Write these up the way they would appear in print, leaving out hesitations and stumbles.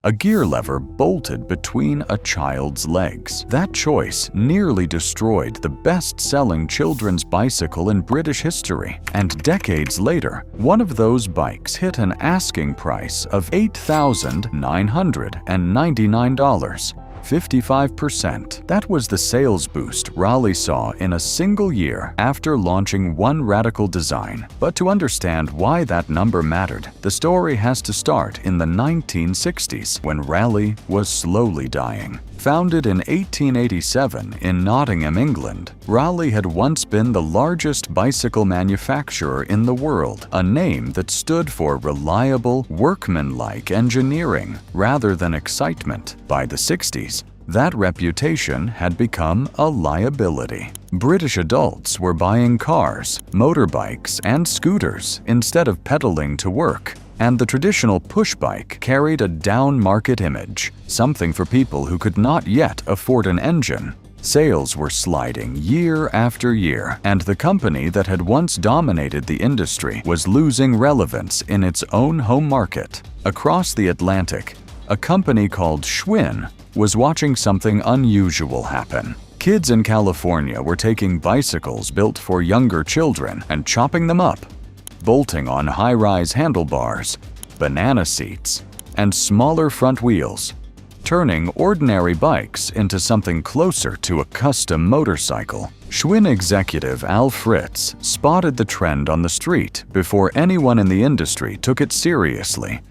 a gear lever bolted between a child's legs. That choice nearly destroyed the best-selling children's bicycle in British history. And decades later, one of those bikes hit an asking price of $8,999. 55%. That was the sales boost Raleigh saw in a single year after launching one radical design. But to understand why that number mattered, the story has to start in the 1960s, when Raleigh was slowly dying. Founded in 1887 in Nottingham, England, Raleigh had once been the largest bicycle manufacturer in the world, a name that stood for reliable, workmanlike engineering rather than excitement. By the 60s, that reputation had become a liability. British adults were buying cars, motorbikes, and scooters instead of pedaling to work. And the traditional push bike carried a down-market image, something for people who could not yet afford an engine. Sales were sliding year after year, and the company that had once dominated the industry was losing relevance in its own home market. Across the Atlantic, a company called Schwinn was watching something unusual happen. Kids in California were taking bicycles built for younger children and chopping them up, bolting on high-rise handlebars, banana seats, and smaller front wheels, turning ordinary bikes into something closer to a custom motorcycle. Schwinn executive Al Fritz spotted the trend on the street before anyone in the industry took it seriously,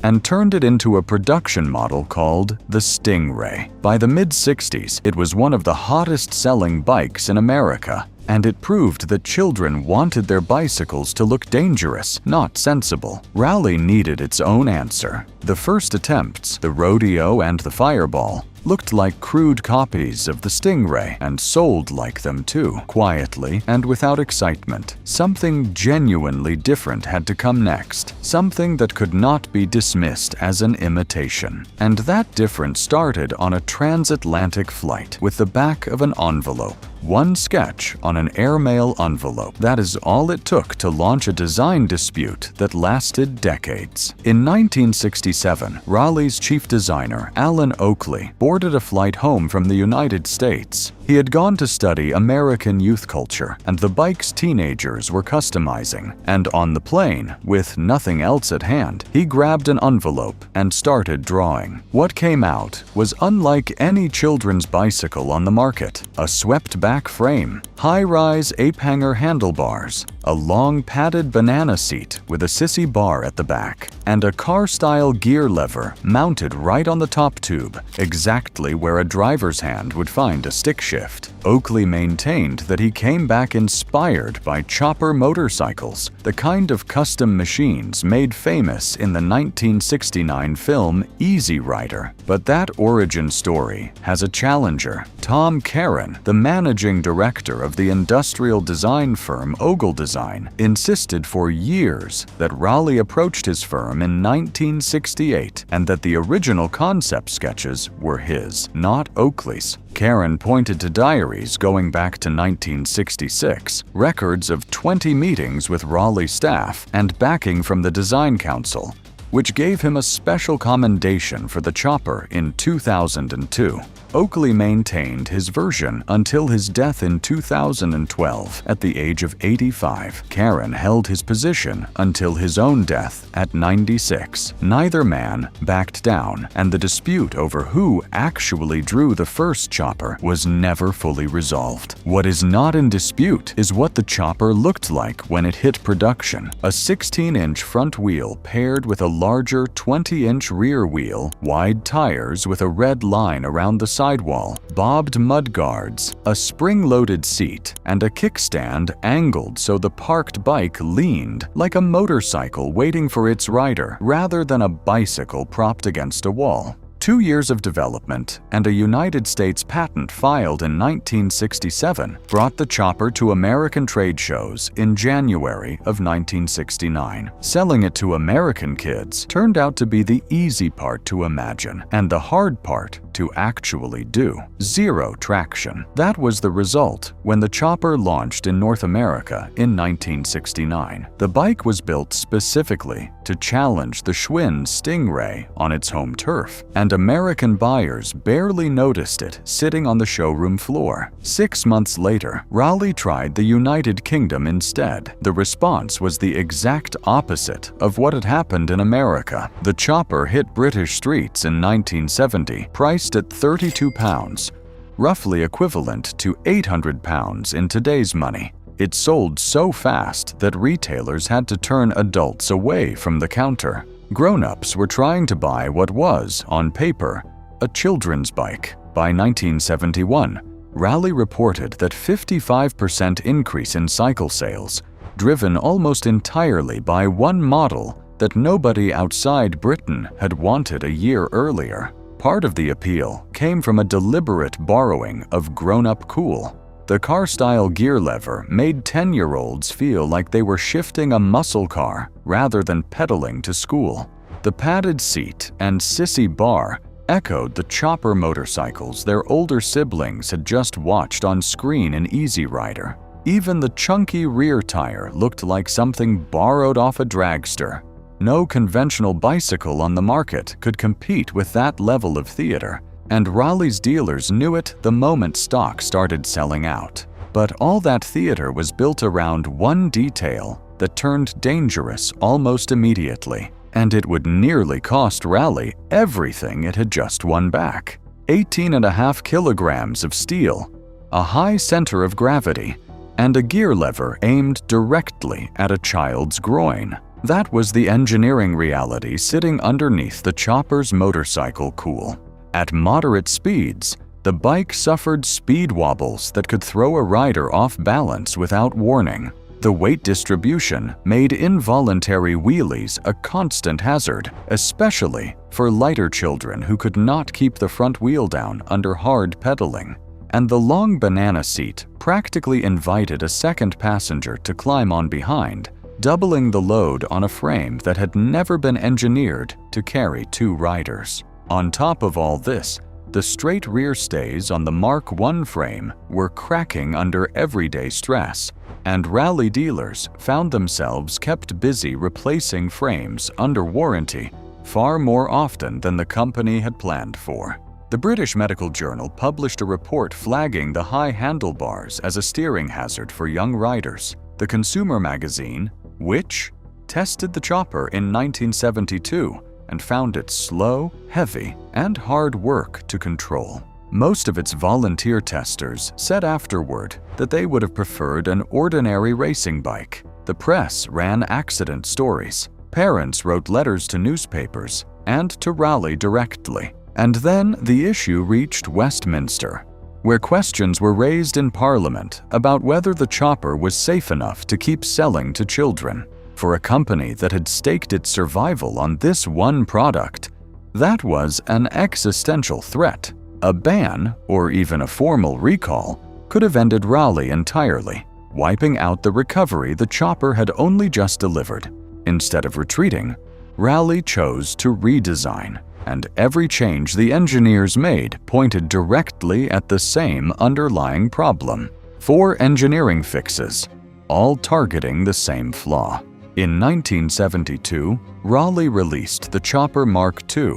and turned it into a production model called the Stingray. By the mid-60s, it was one of the hottest-selling bikes in America, and it proved that children wanted their bicycles to look dangerous, not sensible. Raleigh needed its own answer. The first attempts, the Rodeo and the Fireball, looked like crude copies of the Stingray and sold like them too, quietly and without excitement. Something genuinely different had to come next, something that could not be dismissed as an imitation. And that difference started on a transatlantic flight with the back of an envelope. One sketch on an airmail envelope. That is all it took to launch a design dispute that lasted decades. In 1967, Raleigh's chief designer, Alan Oakley, boarded a flight home from the United States. He had gone to study American youth culture and the bikes teenagers were customizing, and on the plane, with nothing else at hand, he grabbed an envelope and started drawing. What came out was unlike any children's bicycle on the market: a swept-back frame, high-rise ape-hanger handlebars, a long padded banana seat with a sissy bar at the back, and a car-style gear lever mounted right on the top tube, exactly where a driver's hand would find a stick shift. Oakley maintained that he came back inspired by Chopper motorcycles, the kind of custom machines made famous in the 1969 film Easy Rider. But that origin story has a challenger. Tom Caron, the managing director of the industrial design firm Ogle Design, insisted for years that Raleigh approached his firm in 1968 and that the original concept sketches were his, not Oakley's. Caron pointed to diaries going back to 1966, records of 20 meetings with Raleigh staff, and backing from the Design Council, which gave him a special commendation for the Chopper in 2002. Oakley maintained his version until his death in 2012 at the age of 85. Caron held his position until his own death at 96. Neither man backed down, and the dispute over who actually drew the first Chopper was never fully resolved. What is not in dispute is what the Chopper looked like when it hit production: a 16-inch front wheel paired with a larger 20-inch rear wheel, wide tires with a red line around the sidewall, bobbed mudguards, a spring-loaded seat, and a kickstand angled so the parked bike leaned like a motorcycle waiting for its rider rather than a bicycle propped against a wall. 2 years of development and a United States patent filed in 1967 brought the Chopper to American trade shows in January of 1969. Selling it to American kids turned out to be the easy part to imagine, and the hard part to actually do. Zero traction. That was the result when the Chopper launched in North America in 1969. The bike was built specifically to challenge the Schwinn Stingray on its home turf, and American buyers barely noticed it sitting on the showroom floor. 6 months later, Raleigh tried the United Kingdom instead. The response was the exact opposite of what had happened in America. The Chopper hit British streets in 1970, priced at £32, roughly equivalent to £800 in today's money. It sold so fast that retailers had to turn adults away from the counter. Grown-ups were trying to buy what was, on paper, a children's bike. By 1971, Raleigh reported that 55% increase in cycle sales, driven almost entirely by one model that nobody outside Britain had wanted a year earlier. Part of the appeal came from a deliberate borrowing of grown-up cool. The car-style gear lever made 10-year-olds feel like they were shifting a muscle car rather than pedaling to school. The padded seat and sissy bar echoed the Chopper motorcycles their older siblings had just watched on screen in Easy Rider. Even the chunky rear tire looked like something borrowed off a dragster. No conventional bicycle on the market could compete with that level of theater, and Raleigh's dealers knew it the moment stock started selling out. But all that theater was built around one detail that turned dangerous almost immediately, and it would nearly cost Raleigh everything it had just won back. 18.5 kilograms of steel, a high center of gravity, and a gear lever aimed directly at a child's groin. That was the engineering reality sitting underneath the Chopper's motorcycle cool. At moderate speeds, the bike suffered speed wobbles that could throw a rider off balance without warning. The weight distribution made involuntary wheelies a constant hazard, especially for lighter children who could not keep the front wheel down under hard pedaling. And the long banana seat practically invited a second passenger to climb on behind, doubling the load on a frame that had never been engineered to carry 2 riders. On top of all this, the straight rear stays on the Mark I frame were cracking under everyday stress, and Raleigh dealers found themselves kept busy replacing frames under warranty far more often than the company had planned for. The British Medical Journal published a report flagging the high handlebars as a steering hazard for young riders. The consumer magazine, Which, tested the Chopper in 1972 and found it slow, heavy, and hard work to control. Most of its volunteer testers said afterward that they would have preferred an ordinary racing bike. The press ran accident stories. Parents wrote letters to newspapers and to Raleigh directly. And then the issue reached Westminster, where questions were raised in Parliament about whether the Chopper was safe enough to keep selling to children. For a company that had staked its survival on this one product, that was an existential threat. A ban, or even a formal recall, could have ended Raleigh entirely, wiping out the recovery the Chopper had only just delivered. Instead of retreating, Raleigh chose to redesign, and every change the engineers made pointed directly at the same underlying problem. 4 engineering fixes, all targeting the same flaw. In 1972, Raleigh released the Chopper Mark II,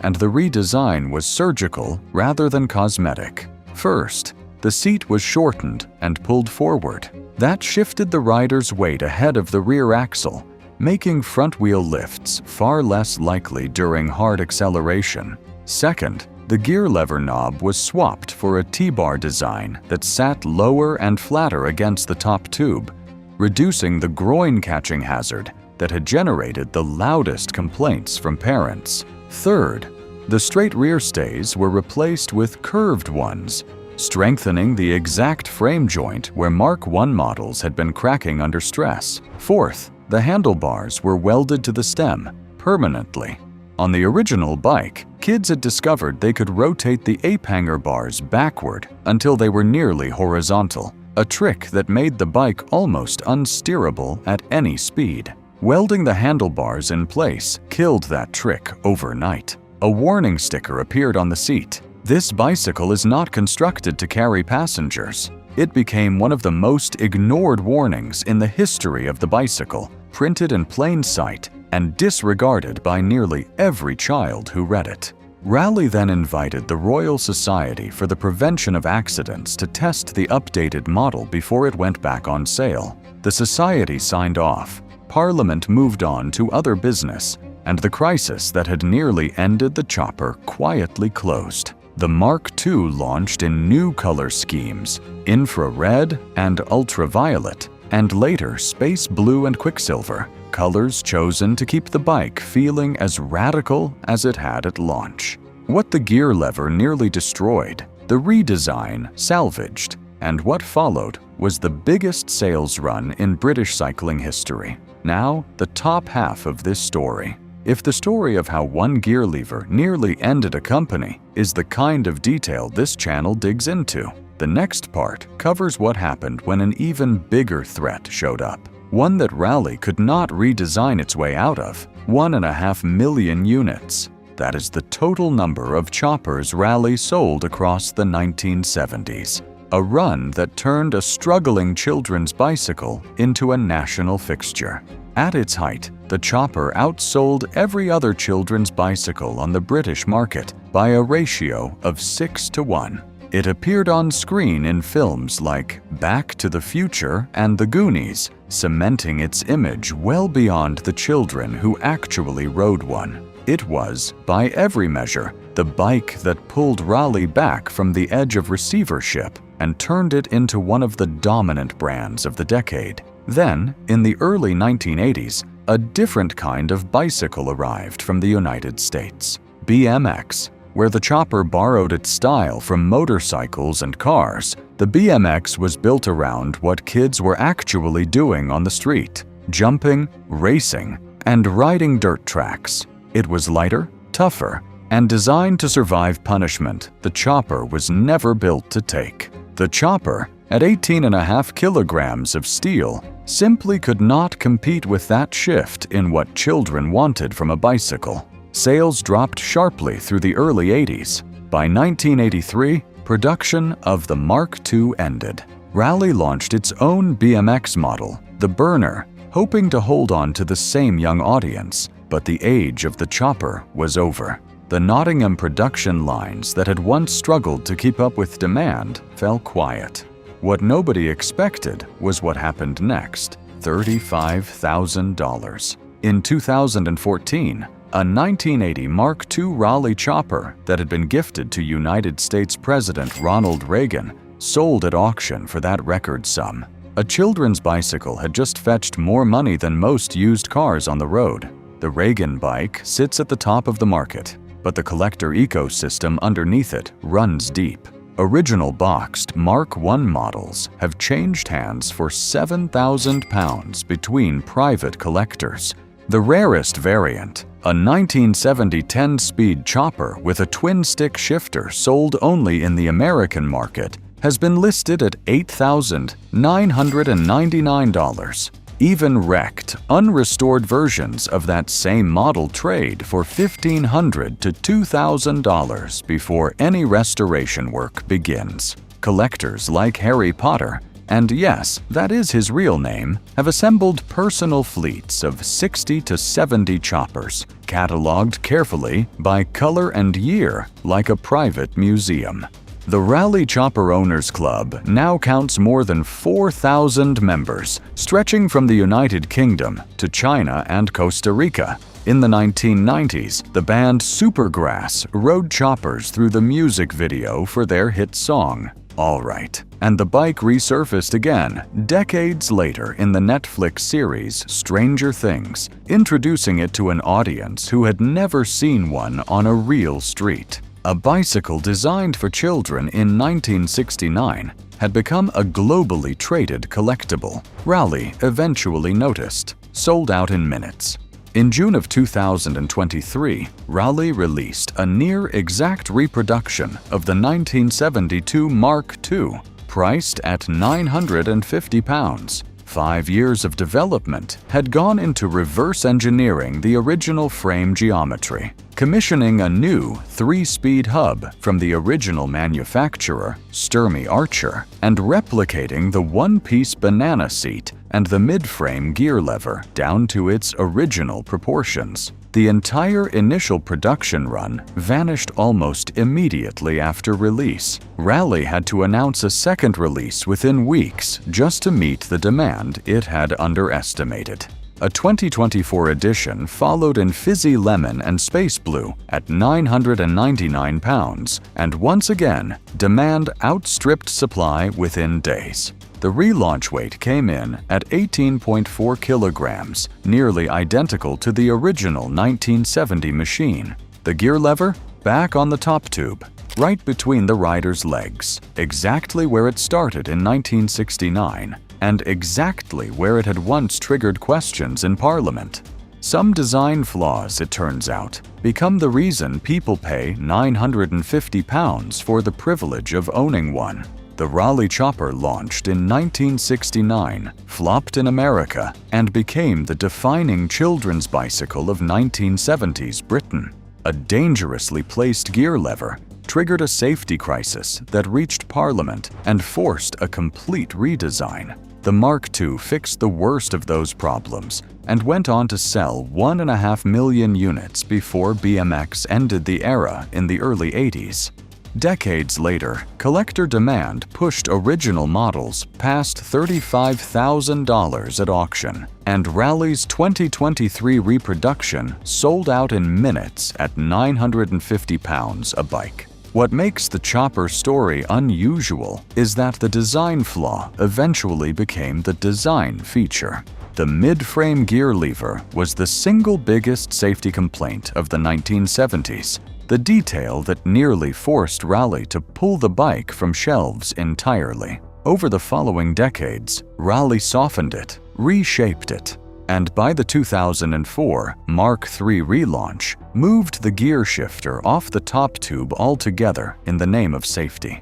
and the redesign was surgical rather than cosmetic. First, the seat was shortened and pulled forward. That shifted the rider's weight ahead of the rear axle, making front-wheel lifts far less likely during hard acceleration. Second, the gear lever knob was swapped for a T-bar design that sat lower and flatter against the top tube, reducing the groin-catching hazard that had generated the loudest complaints from parents. Third, the straight rear stays were replaced with curved ones, strengthening the exact frame joint where Mark I models had been cracking under stress. Fourth, the handlebars were welded to the stem permanently. On the original bike, kids had discovered they could rotate the ape hanger bars backward until they were nearly horizontal, a trick that made the bike almost unsteerable at any speed. Welding the handlebars in place killed that trick overnight. A warning sticker appeared on the seat. This bicycle is not constructed to carry passengers. It became one of the most ignored warnings in the history of the bicycle, printed in plain sight and disregarded by nearly every child who read it. Raleigh then invited the Royal Society for the Prevention of Accidents to test the updated model before it went back on sale. The society signed off, Parliament moved on to other business, and the crisis that had nearly ended the chopper quietly closed. The Mark II launched in new color schemes, infrared and ultraviolet, and later space blue and quicksilver, colors chosen to keep the bike feeling as radical as it had at launch. What the gear lever nearly destroyed, the redesign salvaged, and what followed was the biggest sales run in British cycling history. Now, the top half of this story. If the story of how one gear lever nearly ended a company is the kind of detail this channel digs into, the next part covers what happened when an even bigger threat showed up. One that Raleigh could not redesign its way out of, 1.5 million units. That is the total number of choppers Raleigh sold across the 1970s. A run that turned a struggling children's bicycle into a national fixture. At its height, the chopper outsold every other children's bicycle on the British market by a ratio of 6-to-1. It appeared on screen in films like Back to the Future and The Goonies, cementing its image well beyond the children who actually rode one. It was, by every measure, the bike that pulled Raleigh back from the edge of receivership and turned it into one of the dominant brands of the decade. Then, in the early 1980s, a different kind of bicycle arrived from the United States, BMX. Where the chopper borrowed its style from motorcycles and cars, the BMX was built around what kids were actually doing on the street: jumping, racing, and riding dirt tracks. It was lighter, tougher, and designed to survive punishment the chopper was never built to take. The chopper, at 18.5 kilograms of steel, simply could not compete with that shift in what children wanted from a bicycle. Sales dropped sharply through the early 80s. By 1983, production of the Mark II ended. Raleigh launched its own BMX model, the Burner, hoping to hold on to the same young audience, but the age of the chopper was over. The Nottingham production lines that had once struggled to keep up with demand fell quiet. What nobody expected was what happened next: $35,000. In 2014, a 1980 Mark II Raleigh Chopper that had been gifted to United States President Ronald Reagan sold at auction for that record sum. A children's bicycle had just fetched more money than most used cars on the road. The Reagan bike sits at the top of the market, but the collector ecosystem underneath it runs deep. Original boxed Mark I models have changed hands for £7,000 between private collectors. The rarest variant, a 1970 10-speed chopper with a twin-stick shifter sold only in the American market, has been listed at $8,999. Even wrecked, unrestored versions of that same model trade for $1,500 to $2,000 before any restoration work begins. Collectors like Harry Potter, and yes, that is his real name, have assembled personal fleets of 60 to 70 choppers, cataloged carefully by color and year like a private museum. The Raleigh Chopper Owners Club now counts more than 4,000 members, stretching from the United Kingdom to China and Costa Rica. In the 1990s, the band Supergrass rode choppers through the music video for their hit song, All Right, and the bike resurfaced again decades later in the Netflix series Stranger Things, introducing it to an audience who had never seen one on a real street. A bicycle designed for children in 1969 had become a globally traded collectible. Raleigh eventually noticed, sold out in minutes. In June of 2023, Raleigh released a near-exact reproduction of the 1972 Mark II, priced at £950. 5 years of development had gone into reverse engineering the original frame geometry, commissioning a new 3-speed hub from the original manufacturer, Sturmey Archer, and replicating the one-piece banana seat and the mid-frame gear lever down to its original proportions. The entire initial production run vanished almost immediately after release. Raleigh had to announce a second release within weeks just to meet the demand it had underestimated. A 2024 edition followed in fizzy lemon and space blue at £999, and once again, demand outstripped supply within days. The relaunch weight came in at 18.4 kilograms, nearly identical to the original 1970 machine. The gear lever? Back on the top tube, right between the rider's legs, exactly where it started in 1969, and exactly where it had once triggered questions in Parliament. Some design flaws, it turns out, become the reason people pay £950 for the privilege of owning one. The Raleigh Chopper launched in 1969, flopped in America, and became the defining children's bicycle of 1970s Britain. A dangerously placed gear lever triggered a safety crisis that reached Parliament and forced a complete redesign. The Mark II fixed the worst of those problems and went on to sell 1.5 million units before BMX ended the era in the early 80s. Decades later, collector demand pushed original models past $35,000 at auction, and Raleigh's 2023 reproduction sold out in minutes at £950 a bike. What makes the Chopper story unusual is that the design flaw eventually became the design feature. The mid-frame gear lever was the single biggest safety complaint of the 1970s, the detail that nearly forced Raleigh to pull the bike from shelves entirely. Over the following decades, Raleigh softened it, reshaped it, and by the 2004 Mark III relaunch, moved the gear shifter off the top tube altogether in the name of safety.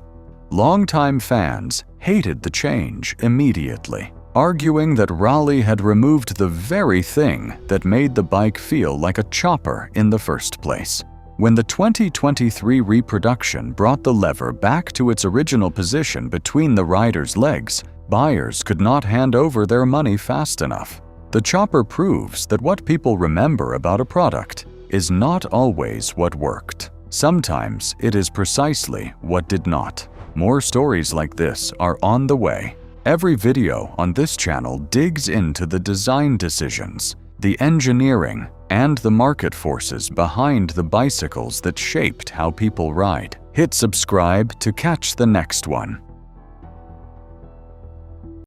Longtime fans hated the change immediately, arguing that Raleigh had removed the very thing that made the bike feel like a chopper in the first place. When the 2023 reproduction brought the lever back to its original position between the rider's legs, buyers could not hand over their money fast enough. The Chopper proves that what people remember about a product is not always what worked. Sometimes it is precisely what did not. More stories like this are on the way. Every video on this channel digs into the design decisions, the engineering, and the market forces behind the bicycles that shaped how people ride. Hit subscribe to catch the next one.